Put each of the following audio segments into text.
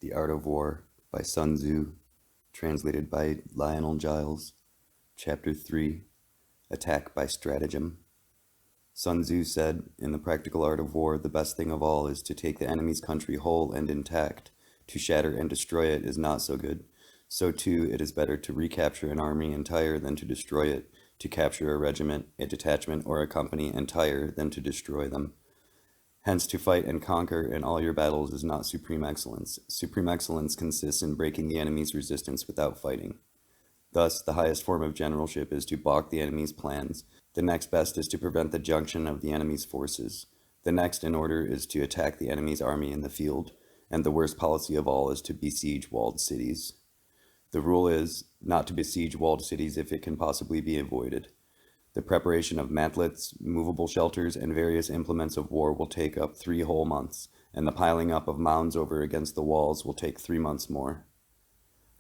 The Art of War by Sun Tzu, translated by Lionel Giles. Chapter 3, Attack by Stratagem. Sun Tzu said, in the practical art of war, the best thing of all is to take the enemy's country whole and intact. To shatter and destroy it is not so good. So too, it is better to recapture an army entire than to destroy it, to capture a regiment, a detachment, or a company entire than to destroy them. Hence, to fight and conquer in all your battles is not supreme excellence. Supreme excellence consists in breaking the enemy's resistance without fighting. Thus, the highest form of generalship is to balk the enemy's plans. The next best is to prevent the junction of the enemy's forces. The next in order is to attack the enemy's army in the field. And the worst policy of all is to besiege walled cities. The rule is not to besiege walled cities if it can possibly be avoided. The preparation of mantlets, movable shelters, and various implements of war will take up 3 whole months, and the piling up of mounds over against the walls will take 3 months more.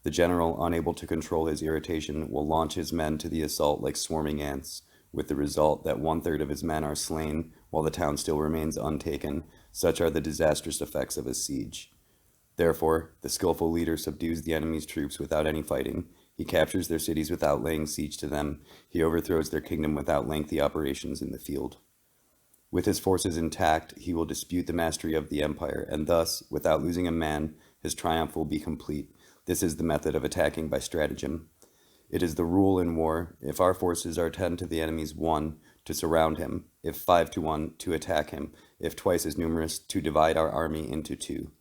The general, unable to control his irritation, will launch his men to the assault like swarming ants, with the result that 1/3 of his men are slain while the town still remains untaken. Such are the disastrous effects of a siege. Therefore, the skillful leader subdues the enemy's troops without any fighting. He captures their cities without laying siege to them. He overthrows their kingdom without lengthy operations in the field. With his forces intact, he will dispute the mastery of the empire, and thus, without losing a man, his triumph will be complete. This is the method of attacking by stratagem. It is the rule in war, if our forces are 10 to the enemy's 1, to surround him; if 5 to 1, to attack him; if twice as numerous, to divide our army into 2.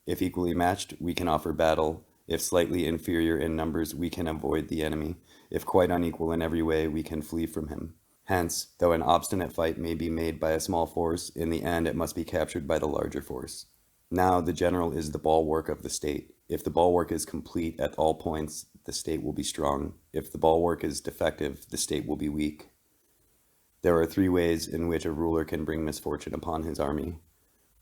If equally matched, we can offer battle. If slightly inferior in numbers, we can avoid the enemy. If quite unequal in every way, we can flee from him. Hence, though an obstinate fight may be made by a small force, in the end it must be captured by the larger force. Now the general is the bulwark of the state. If the bulwark is complete at all points, the state will be strong. If the bulwark is defective, the state will be weak. There are 3 ways in which a ruler can bring misfortune upon his army.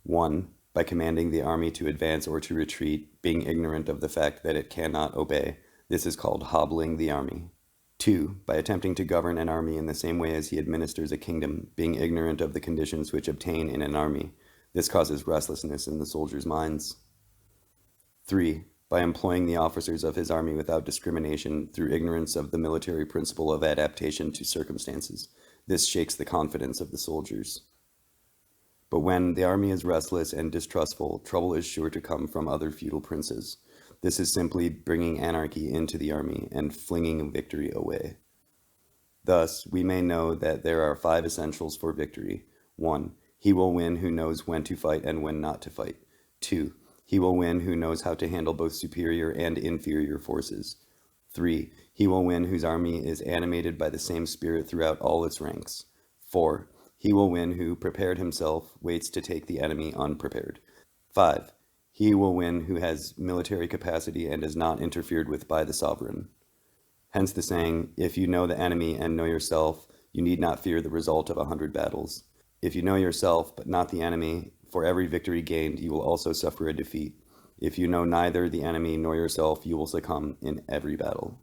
1. By commanding the army to advance or to retreat, being ignorant of the fact that it cannot obey. This is called hobbling the army. 2. By attempting to govern an army in the same way as he administers a kingdom, being ignorant of the conditions which obtain in an army. This causes restlessness in the soldiers' minds. 3. By employing the officers of his army without discrimination through ignorance of the military principle of adaptation to circumstances. This shakes the confidence of the soldiers. But when the army is restless and distrustful, trouble is sure to come from other feudal princes. This is simply bringing anarchy into the army and flinging victory away. Thus, we may know that there are 5 essentials for victory. 1. He will win who knows when to fight and when not to fight. 2. He will win who knows how to handle both superior and inferior forces. 3. He will win whose army is animated by the same spirit throughout all its ranks. 4. He will win who, prepared himself, waits to take the enemy unprepared. 5. He will win who has military capacity and is not interfered with by the sovereign. Hence the saying, if you know the enemy and know yourself, you need not fear the result of 100 battles. If you know yourself, but not the enemy, for every victory gained, you will also suffer a defeat. If you know neither the enemy nor yourself, you will succumb in every battle.